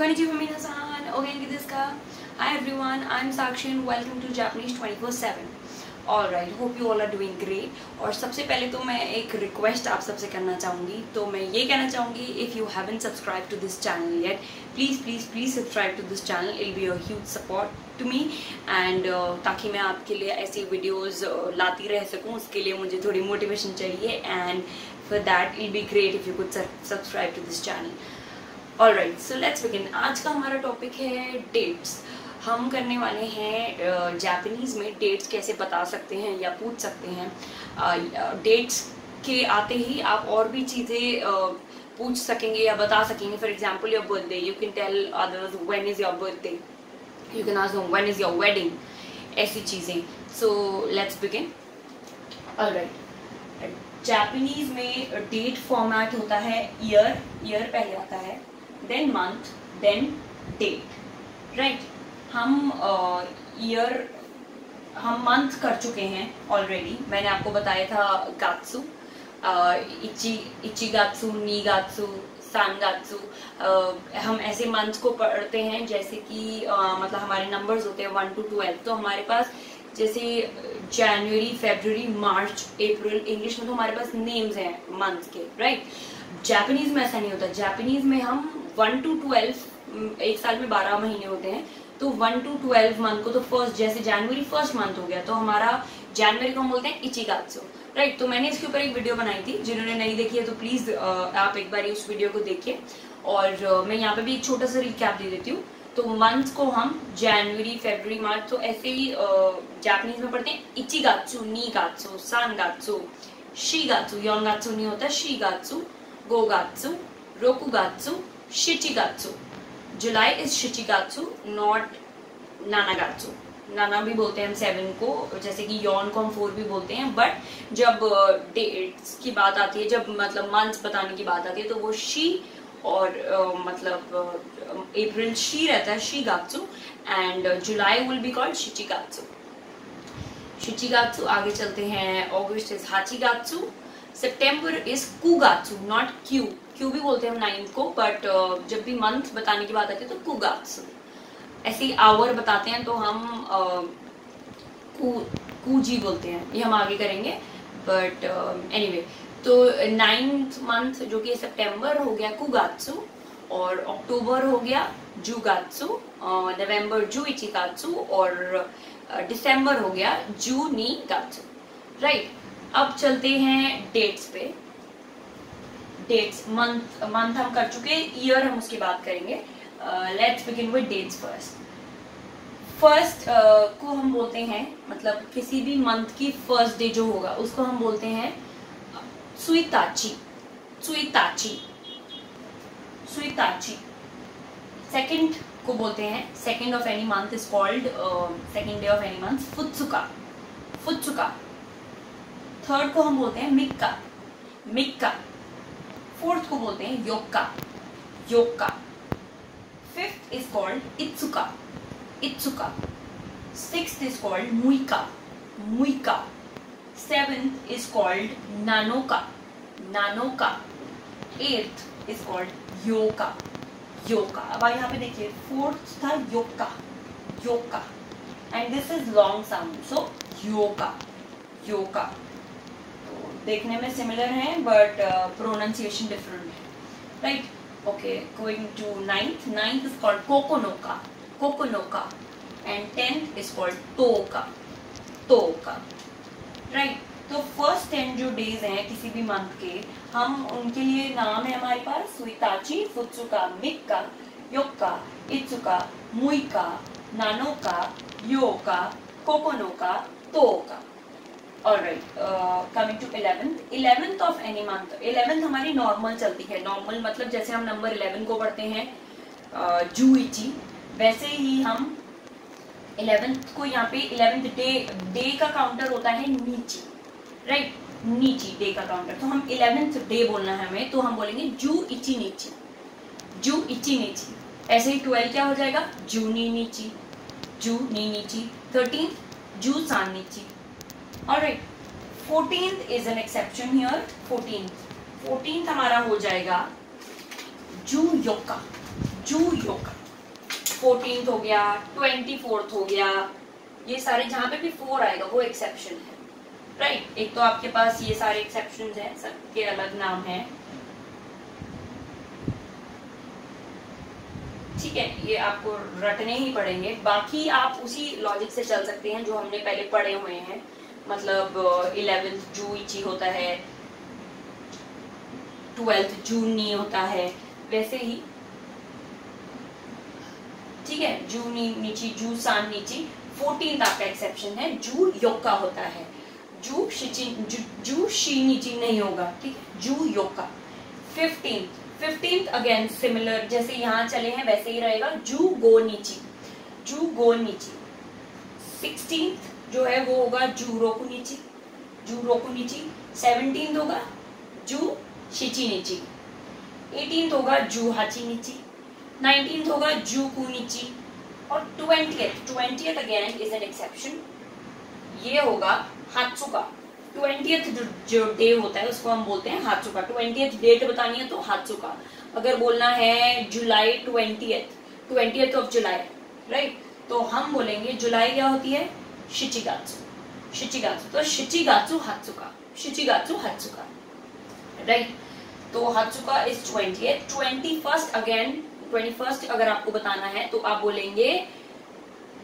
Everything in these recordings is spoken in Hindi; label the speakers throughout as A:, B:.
A: Konnichiwa minasan, o genki desu ka? Hi everyone, I'm Sakshi and welcome to Japanese 24/7. Alright, hope you all are doing great. और सबसे पहले तो मैं एक रिक्वेस्ट आप सबसे करना चाहूँगी, तो मैं ये कहना चाहूँगी if you haven't subscribed to this channel yet, please subscribe to this channel. It'll be a huge support to me and ताकि मैं आपके लिए ऐसी वीडियोस लाती रह सकूँ, उसके लिए मुझे थोड़ी मोटिवेशन चाहिए and for that it'll be great if you could subscribe to this channel. Alright, so let's begin. आज का हमारा टॉपिक है डेट्स. हम करने वाले हैं जापानीज़ में डेट्स कैसे बता सकते हैं या पूछ सकते हैं. डेट्स के आते ही आप और भी चीज़ें पूछ सकेंगे या बता सकेंगे. For example your birthday, you can tell others when is your birthday, you can ask them when is your wedding, ऐसी चीज़ें. So let's begin. Alright, Japanese में डेट फॉर्मेट होता है ईयर पहले आता है, then month, then date. Right, हम मंथ कर चुके हैं ऑलरेडी. मैंने आपको बताया था गात्सु, इचिगात्सु, नीगात्सु, सानगात्सु. हम ऐसे मंथ को पढ़ते हैं जैसे कि मतलब हमारे नंबर्स होते हैं 1 to 12. तो हमारे पास जैसे जनवरी, फरवरी, मार्च, अप्रैल, इंग्लिश में तो हमारे पास नेम्स हैं मंथ के. राइट, जापानीज में ऐसा नहीं होता. जापानीज में हम 1 to 12, एक साल में 12 महीने होते हैं, तो 1 to 12 मंथ को तो फर्स्ट, जैसे जनवरी फर्स्ट मंथ हो गया तो हमारा जनवरी को हम बोलते हैं इचिगात्सु. राइट, तो मैंने इसके ऊपर एक वीडियो बनाई थी. जिन्होंने नहीं देखी है तो प्लीज आप एक बार उस वीडियो को देखिए. और मैं यहाँ पे भी एक छोटा सा रिकैप दे देती हूँ. तो मंथ को हम जनवरी, फरवरी, मार्च, तो ऐसे ही जापानीज में पढ़ते हैं इचिगात्सु, नीगात्सु, सानगात्सु, शीगात्सु, योनगात्सु नहीं होता, शीगात्सु, गोगात्सु, रोकुगात्सु, शिचिगात्सु. जुलाई इज शिचिगात्सु, नॉट नानागात्सु. नाना भी बोलते हैं हम 7 को, जैसे कि यौन को हम 4 भी बोलते हैं. बट जब डेट्स की बात आती है, जब मतलब मंथ्स बताने की बात आती है, तो वो शी और मतलब अप्रैल शी रहता है, शीगात्सु, and July will be called शिचिगात्सु. शिचिगात्सु. आगे चलते हैं. अगस्त इज हाचिगात्सु. सितंबर इज कुगात्सु, नॉट क्यू. क्यू भी बोलते हैं हम 9 को, बट जब भी मंथ बताने की बात आती है तो कुगात्सु. ऐसे ही आवर बताते हैं तो हम कुजी बोलते हैं. ये हम आगे करेंगे, बट एनीवे. तो 9th मंथ जो कि सितंबर हो गया कुगात्सु, और अक्टूबर हो गया जुगात्सु, नवंबर जू इचिगात्सु, और दिसंबर हो गया जू नीगात्सु. राइट, अब चलते हैं डेट्स पे. डेट्स, मंथ हम कर चुके, ईयर हम उसकी बात करेंगे. Let's begin with dates first को हम बोलते हैं, मतलब किसी भी मंथ की फर्स्ट डे जो होगा उसको हम बोलते हैं सुइताची. सेकंड को बोलते हैं, second of any month is called, second day of any month, फुत्सुका. थर्ड को हम बोलते हैं मिक्का. फोर्थ को बोलते हैं योक्का. फिफ्थ इज कॉल्ड इत्सुका. सिक्स्थ इज कॉल्ड मुइका. सेवेंथ इज कॉल्ड नानोका. एट्थ इज कॉल्ड योका. अब यहाँ पे देखिए, फोर्थ था योका, and this is long sound, so योका. देखने में सिमिलर हैं बट प्रोनाउंसिएशन डिफरेंट है. Right, okay. Going to ninth is called कोकोनोका, एंड 10th इज कॉल्ड तोका. राइट, तो फर्स्ट 10 जो डेज हैं किसी भी मंथ के, हम उनके लिए नाम है हमारे पास सुइताची, फुत्सुका, मिक्का, योक्का, इत्सुका, मुइका, नानोका, योका, कोकोनोका, तोका. Alright, coming to 11th of any month. 11th हमारी नॉर्मल चलती है. नॉर्मल मतलब जैसे हम नंबर 11 को पढ़ते हैं जूइची, वैसे ही हम 11th को यहाँ पे 11th डे का काउंटर होता है नीची. राइट, नीची डे का काउंटर. तो हम 11th डे बोलना है हमें, तो हम बोलेंगे जू इची नीची. ऐसे ही 12 क्या हो जाएगा, जू नी नीची. 13th जू सान नीची. Alright, 14th is an exception here. 14th हमारा हो जाएगा जू योक्का. जू योका, 14th हो गया, 24th हो गया, ये सारे जहां पे भी 4 आएगा वो एक्सेप्शन है, राइट। एक तो आपके पास ये सारे एक्सेप्शंस हैं, सबके अलग नाम है, ठीक है, ये आपको रटने ही पड़ेंगे। बाकी आप उसी लॉजिक से चल सकते हैं जो हमने पहले पढ़े हुए हैं, मतलब 11th जू इची होता है, 12th जून नी होता है, वैसे ही, ठीक है। जू नी नीची, जू सान नीची। 14th आपका एक्सेप्शन है, जू योका होता है, जू शी नीची नहीं होगा, ठीक है, जू योका। 15th अगेन सिमिलर, जैसे यहाँ चले हैं वैसे ही रहेगा, जू गो नीची, जू गो नीची। 16th जो है वो होगा जू रोकू नीची, जू रोकू नीची। 17th होगा जू शिची नीची। 18th होगा जू हाची नीची। 19th होगा जू कू नीची। और 20th again is an exception, ये होगा हात्सुका। 20th जो डे होता है उसको हम बोलते हैं हात्सुका। 20th डेट बतानी है तो हात्सुका। अगर बोलना है जुलाई 20th ऑफ जुलाई, राइट, तो हम बोलेंगे जुलाई क्या होती है, शिचिगात्सु, शिचिगात्सु। तो शिचिगात्सु हात्सुका, शिचिगात्सु हात्सुका, राइट। तो हात्सुका is 20th। 21st again, 21st अगर आपको बताना है तो आप बोलेंगे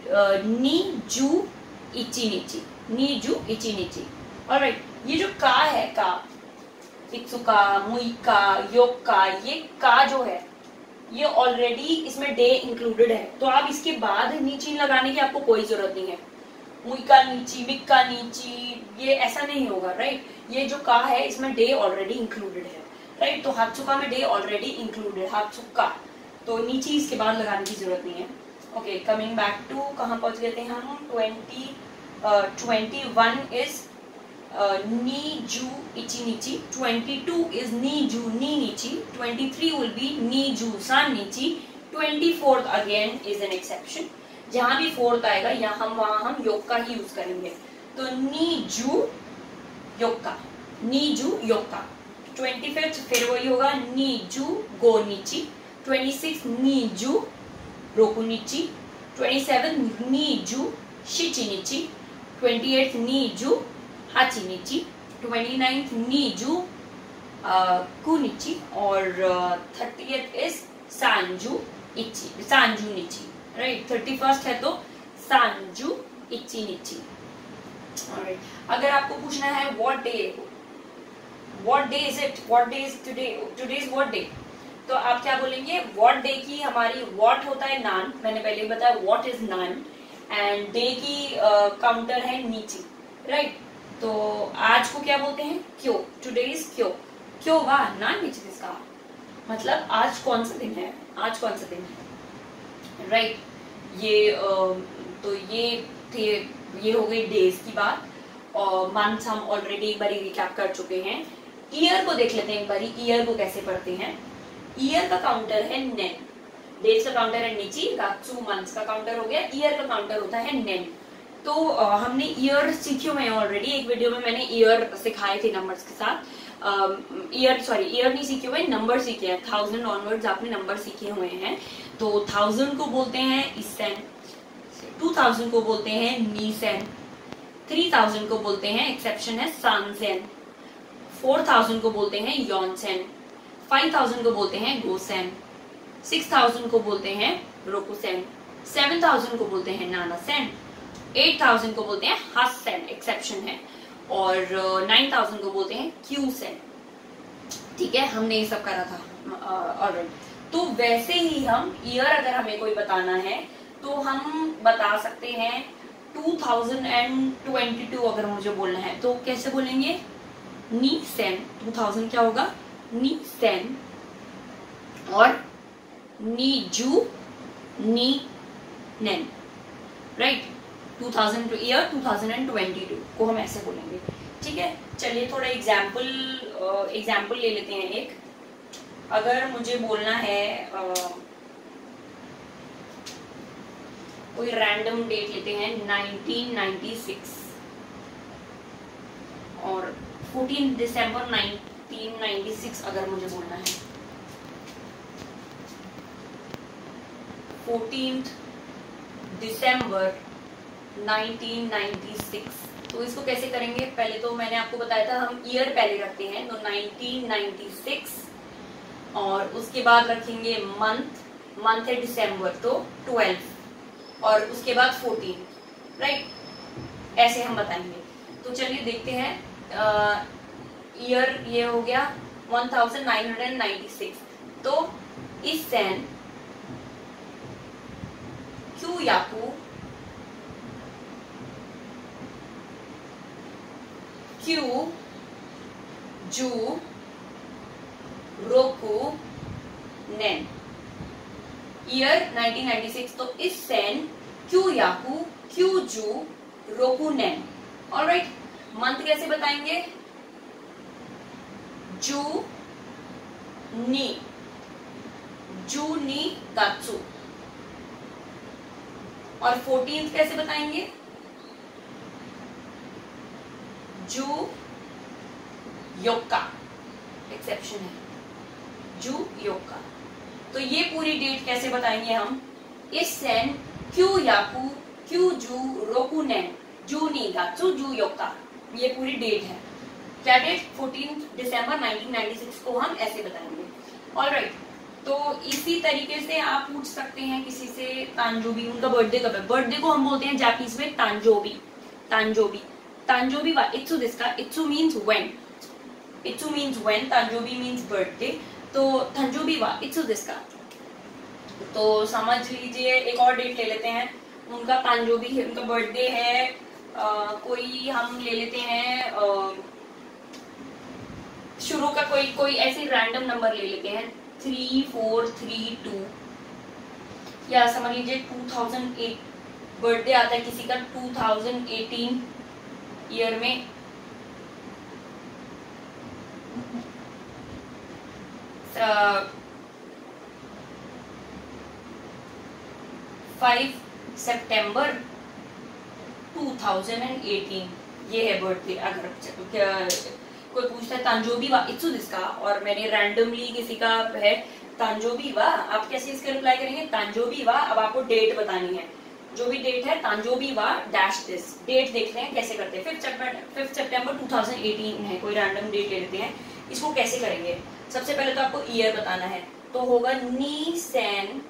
A: नी जू इची नीची, नी जू इची नीची। ऑलराइट, ये जो का है, का, इत्सुका, मुइका, योक्का, ये का जो है ये ऑलरेडी इसमें डे इंक्लूडेड है, तो आप इसके बाद नीची लगाने की आपको कोई जरूरत नहीं है। मुइका नीची, मिक्का नीची, ये ऐसा नहीं होगा, राइट। ये जो का है इसमें डे ऑलरेडी इंक्लूडेड है, राइट। तो हात्सुका में डे ऑलरेडी इंक्लूडेड, हात्सुका, तो नीची इसके बाद लगाने की जरूरत नहीं है। ओके, कमिंग बैक टू, कहाँ पहुंच गए थे हम, 21 इज नी जू इची नीची। 22 इज नी जू नी नीची। 23 विल बी नी जू सान नीची। 24th again is an exception, जहां भी 4th आएगा यहाँ वहां हम योक्का ही यूज करेंगे, तो नी जू योक्का, नी जू योक्का। 25th फिर वही होगा, नी जू गो नीची। 26 नी जू रोकू नीची। 27 नी जू शिची नीची। 28 नी जू हाची नीची। 29th नी जू कुनिची। और 30th इज सांजू इची, सांजू नीची, राइट। 31st है तो सांजू इची नीची। ऑलराइट, अगर आपको पूछना है what day is it, what day is today, today is what day, तो आप क्या बोलेंगे, व्हाट डे की हमारी व्हाट होता है नान, मैंने पहले ही बताया व्हाट इज नान, एंड डे की काउंटर है नीची, राइट। तो आज को क्या बोलते हैं, क्यों, टुडे इज क्यों, क्यों वाह नान नीची इसका मतलब आज कौन सा दिन है, आज कौन सा दिन है, राइट। ये तो ये हो गई डेज की बात, और मंथ्स हम ऑलरेडी एक बार रिकैप कर चुके हैं। ईयर को देख लेते हैं एक बार, ईयर को कैसे पढ़ते हैं। ईयर का काउंटर है नेन, डेज का काउंटर है नीची, गात्सु मंथ्स का काउंटर हो गया, ईयर का काउंटर होता है नेन। तो हमने ईयर सीखे हुए हैं ऑलरेडी, एक वीडियो में मैंने ईयर सिखाए थे नंबर्स के साथ। ईयर नहीं सीखे हुए, नंबर सीखे हैं, 1000 ऑनवर्ड्स आपने नंबर सीखे हुए हैं। तो 1000 को बोलते हैं इसेन, 2000 को बोलते हैं नीसेन, 3000 को बोलते हैं, एक्सेप्शन है, सांसेन, 4000 को बोलते हैं योनसेन, 5000 को बोलते हैं गोसेन, 6000 को बोलते हैं रोकुसेन, 7000 को बोलते हैं नानासेन, 8000 को बोलते हैं हासेन, एक्सेप्शन है, और 9000 को बोलते हैं क्यूसेन। ठीक है, हमने ये सब करा था ऑलरेडी। तो वैसे ही हम ईयर अगर हमें कोई बताना है तो हम बता सकते हैं 2022 अगर मुझे बोलना है तो कैसे बोलेंगे, नी सेन, 2000 क्या होगा, नी सेन, और नी जू नी नेन, राइट। 2000 ईयर 2022 को हम ऐसे बोलेंगे। ठीक है, चलिए थोड़ा एग्जाम्पल ले लेते हैं एक। अगर मुझे बोलना है कोई रैंडम डेट लेते हैं 1996 और 14 दिसंबर 1996 अगर मुझे बोलना है 14th दिसंबर 1996। तो इसको कैसे करेंगे, पहले तो मैंने आपको बताया था हम ईयर पहले रखते हैं, तो 1996, और उसके बाद रखेंगे मंथ है दिसंबर तो 12, और उसके बाद 14, राइट, ऐसे हम बताएंगे। तो चलिए देखते हैं। ईयर ये हो गया 1996। तो इस सन क्यू याकू क्यू जू रोकू नेन, ईयर 1996। तो इस सन क्यू याकू क्यू जू रोकू नेन। ऑलराइट, मंथ कैसे बताएंगे, जू नी गात्सु। और 14th कैसे बताएंगे, जू योक्का, एक्सेप्शन है, जू योक्का। तो ये पूरी डेट कैसे बताएंगे हम, इस सन क्यू याकू क्यू जू रोकू नेन जू नी गात्सु जू योक्का, ये पूरी डेट है। क्या डेट, 14 दिसंबर 1996 को हम ऐसे बताएंगे। ऑलराइट, तो इसी तरीके से आप पूछ सकते हैं किसी से तांजोबी, उनका बर्थडे कब है। बर्थडे को हम बोलते हैं जापानीज में तांजोबी। तांजोबी वा इत्सु दिस्का, इत्सु मीन्स व्हेन, तांजोबी मीन्स बर्थडे। तो तांजोबी वा इत्सु दिस्का, तो समझ लीजिए एक और डेट ले लेते हैं, उनका तांजोबी है, उनका बर्थडे है, कोई हम ले लेते हैं शुरू का कोई ऐसे रैंडम नंबर ले लेते हैं 3432, या समझ लीजिए 2008 बर्थडे आता है किसी का 2018 ईयर में। 5 सितंबर 2018 ये है बर्थडे। अगर कोई पूछता है तांजोबी वा इत्सु दिस्का, और मैंने रैंडमली किसी का है तांजोबी वा, आप कैसे इसका रिप्लाई करेंगे, तांजोबी वा। अब आपको डेट बतानी है, जो भी डेट है तांजोबी वा डैश दिस। डेट देखते हैं कैसे करते हैं, 5 सितंबर 2018 है, कोई रैंडम डेट ले लेते हैं। इसको कैसे करेंगे, सबसे पहले तो आपको ईयर बताना है, तो होगा नीसेन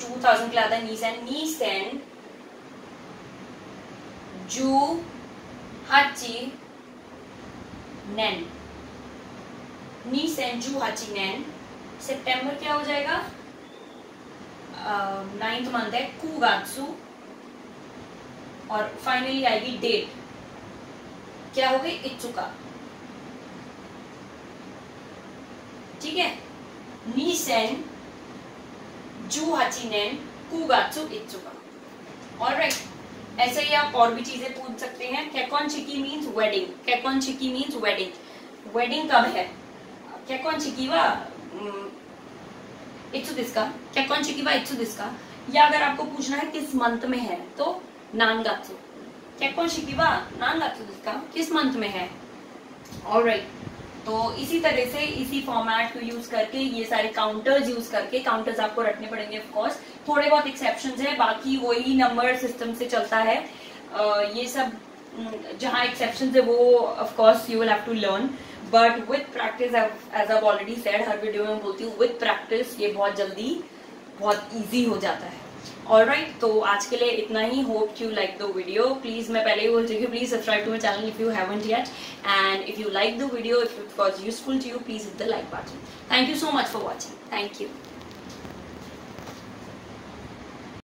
A: 2000 के लिए आता है नीसेन जू हाची नेन, नीसेन जू हाची नेन। सितंबर क्या हो जाएगा, 9th मंथ है कुगात्सु, और फाइनली आएगी डेट, क्या हो गई इत्सुका, ठीक है, नीसेन जू हाची नेन कुगात्सु इत्सुका। ऑलराइट, ऐसे ही आप और भी चीजें पूछ सकते हैं। केकोनशिकी मीन्स वेडिंग, केकोनशिकी मीन्स वेडिंग, वेडिंग कब है, केकोनशिकी वा इत्सु दिस्का, केकोनशिकी वा इत्सु दिस्का। या अगर आपको पूछना है किस मंथ में है, तो नानगात्सु, केकोनशिकी वा नानगात्सु दिस्का, किस मंथ में है। ऑलराइट, तो इसी तरह से इसी फॉर्मेट को यूज करके, ये सारे काउंटर्स यूज करके, काउंटर्स आपको रखने पड़ेंगे ऑफ कोर्स, थोड़े बहुत एक्सेप्शंस है, बाकी वही नंबर सिस्टम से चलता है। ये सब जहाँ एक्सेप्शंस है वो of course you will have to learn, but with practice, as I already said, हर वीडियो में बोलती हूँ, विद प्रैक्टिस ये बहुत जल्दी बहुत ईजी हो जाता है। ऑलराइट, तो आज के लिए इतना ही। Hope you like the video. Please, मैं पहले ही बोल चुकी हूँ, please subscribe to my channel if you haven't yet, and if you like the video, if it was useful to you, please hit the like button. Thank you so much for watching, thank you.